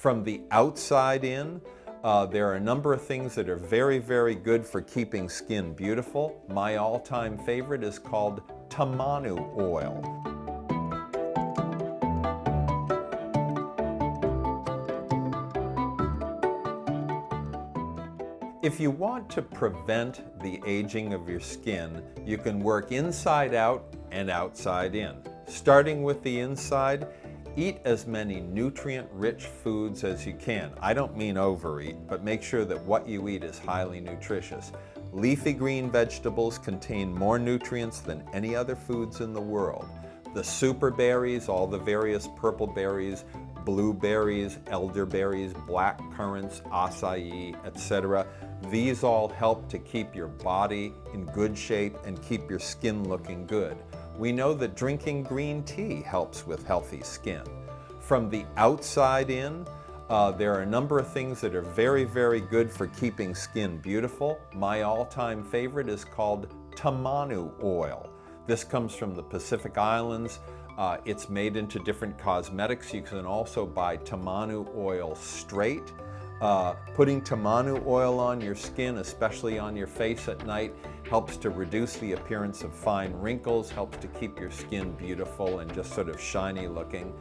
From the outside in, there are a number of things that are very, very good for keeping skin beautiful. My all-time favorite is called tamanu oil. If you want to prevent the aging of your skin, you can work inside out and outside in. Starting with the inside, eat as many nutrient-rich foods as you can. I don't mean overeat, but make sure that what you eat is highly nutritious. Leafy green vegetables contain more nutrients than any other foods in the world. The super berries, all the various purple berries, blueberries, elderberries, black currants, acai, etc. These all help to keep your body in good shape and keep your skin looking good. We know that drinking green tea helps with healthy skin. From the outside in, there are a number of things that are very, very good for keeping skin beautiful. My all-time favorite is called tamanu oil. This comes from the Pacific Islands. It's made into different cosmetics. You can also buy tamanu oil straight. Putting tamanu oil on your skin, especially on your face at night, helps to reduce the appearance of fine wrinkles, helps to keep your skin beautiful and just sort of shiny looking.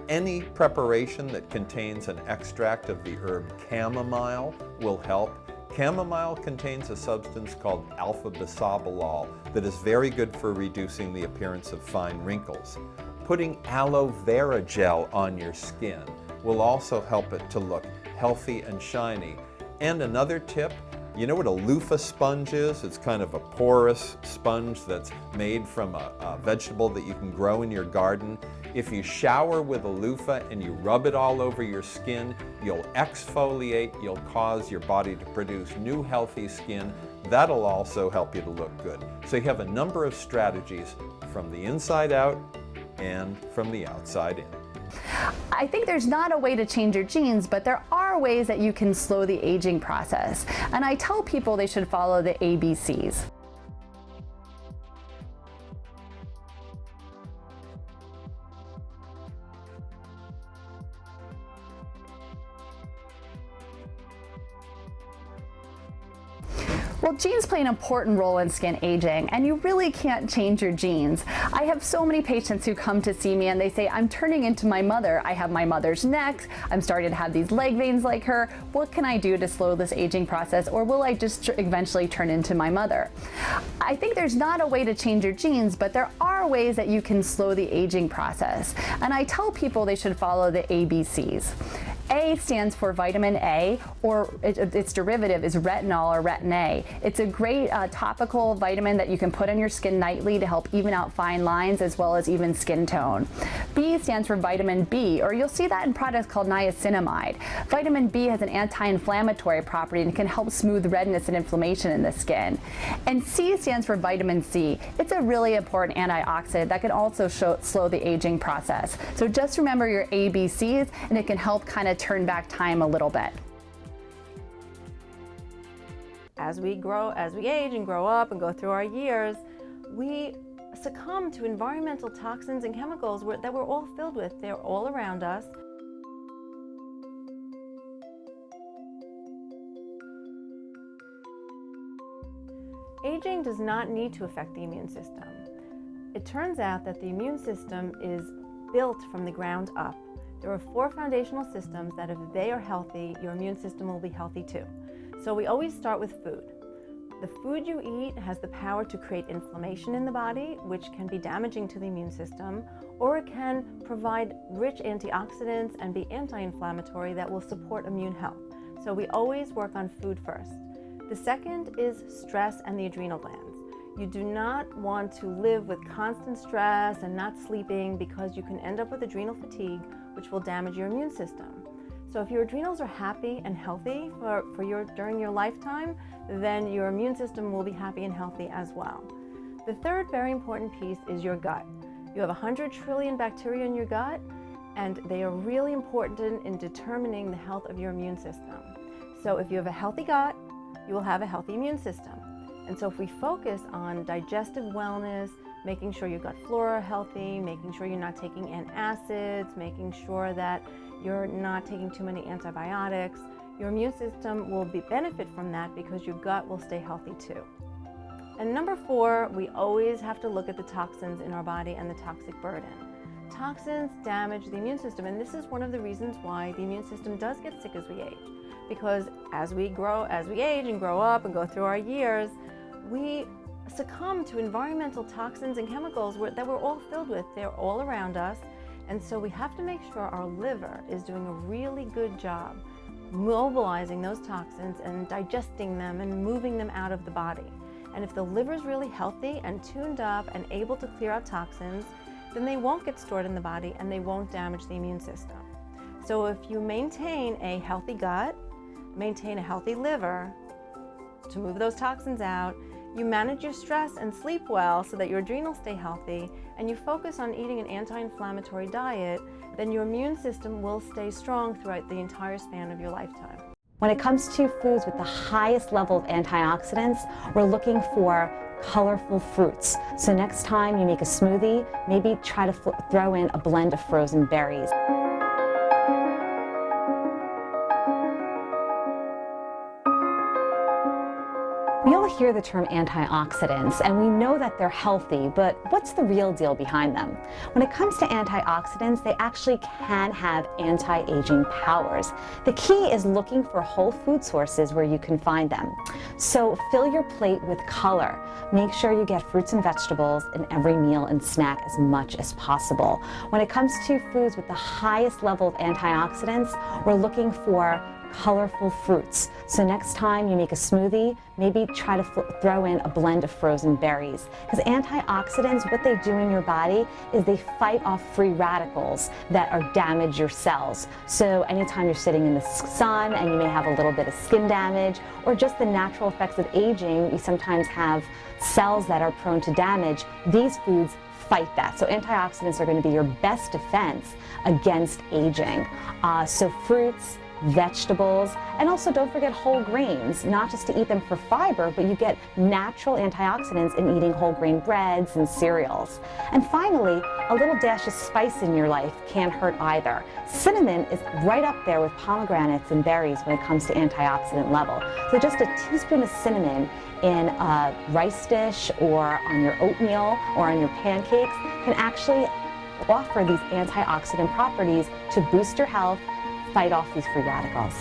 Any preparation that contains an extract of the herb chamomile will help. Chamomile contains a substance called alpha-bisabolol that is very good for reducing the appearance of fine wrinkles. Putting aloe vera gel on your skin will also help it to look healthy and shiny. And another tip, you know what a loofah sponge is? It's kind of a porous sponge that's made from a vegetable that you can grow in your garden. If you shower with a loofah and you rub it all over your skin, you'll exfoliate, you'll cause your body to produce new healthy skin. That'll also help you to look good. So you have a number of strategies from the inside out and from the outside in. I think there's not a way to change your genes, but there are ways that you can slow the aging process. And I tell people they should follow the ABCs. Well, genes play an important role in skin aging, and you really can't change your genes. I have so many patients who come to see me and they say, I'm turning into my mother. I have my mother's neck. I'm starting to have these leg veins like her. What can I do to slow this aging process, or will I just eventually turn into my mother? I think there's not a way to change your genes, but there are ways that you can slow the aging process. And I tell people they should follow the ABCs. A stands for vitamin A, or its derivative is retinol or retin A. It's a great topical vitamin that you can put on your skin nightly to help even out fine lines as well as even skin tone. B stands for vitamin B, or you'll see that in products called niacinamide. Vitamin B has an anti-inflammatory property and can help smooth redness and inflammation in the skin. And C stands for vitamin C. It's a really important antioxidant that can also slow the aging process. So just remember your ABCs, and it can help kind of turn back time a little bit. As we age and grow up and go through our years, we succumb to environmental toxins and chemicals that we're all filled with. They're all around us. Aging does not need to affect the immune system. It turns out that the immune system is built from the ground up. There are 4 foundational systems that if they are healthy, your immune system will be healthy too. So we always start with food. The food you eat has the power to create inflammation in the body, which can be damaging to the immune system, or it can provide rich antioxidants and be anti-inflammatory that will support immune health. So we always work on food first. The second is stress and the adrenal glands. You do not want to live with constant stress and not sleeping, because you can end up with adrenal fatigue, which will damage your immune system. So if your adrenals are happy and healthy during your lifetime, then your immune system will be happy and healthy as well. The third very important piece is your gut. You have 100 trillion bacteria in your gut, and they are really important in determining the health of your immune system. So if you have a healthy gut, you will have a healthy immune system. And so if we focus on digestive wellness, making sure your gut flora are healthy, making sure you're not taking antacids, making sure that you're not taking too many antibiotics. Your immune system will benefit from that because your gut will stay healthy too. And number 4, we always have to look at the toxins in our body and the toxic burden. Toxins damage the immune system, and this is one of the reasons why the immune system does get sick as we age. Because as we age and grow up and go through our years, we succumb to environmental toxins and chemicals that we're all filled with. They're all around us, and so we have to make sure our liver is doing a really good job mobilizing those toxins and digesting them and moving them out of the body. And if the liver is really healthy and tuned up and able to clear out toxins, then they won't get stored in the body and they won't damage the immune system. So if you maintain a healthy gut, maintain a healthy liver to move those toxins out, you manage your stress and sleep well so that your adrenals stay healthy, and you focus on eating an anti-inflammatory diet, then your immune system will stay strong throughout the entire span of your lifetime. When it comes to foods with the highest level of antioxidants, we're looking for colorful fruits. So next time you make a smoothie, maybe try to throw in a blend of frozen berries. We all hear the term antioxidants, and we know that they're healthy, but what's the real deal behind them? When it comes to antioxidants, they actually can have anti-aging powers. The key is looking for whole food sources where you can find them. So fill your plate with color. Make sure you get fruits and vegetables in every meal and snack as much as possible. When it comes to foods with the highest level of antioxidants, we're looking for colorful fruits. So next time you make a smoothie, maybe try to throw in a blend of frozen berries. Because antioxidants, what they do in your body is they fight off free radicals that damage your cells. So anytime you're sitting in the sun and you may have a little bit of skin damage, or just the natural effects of aging, you sometimes have cells that are prone to damage. These foods fight that. So antioxidants are going to be your best defense against aging. So fruits, vegetables, and also don't forget whole grains, not just to eat them for fiber, but you get natural antioxidants in eating whole grain breads and cereals. And finally, a little dash of spice in your life can't hurt either. Cinnamon is right up there with pomegranates and berries when it comes to antioxidant level. So just a teaspoon of cinnamon in a rice dish or on your oatmeal or on your pancakes can actually offer these antioxidant properties to boost your health, fight off these free radicals.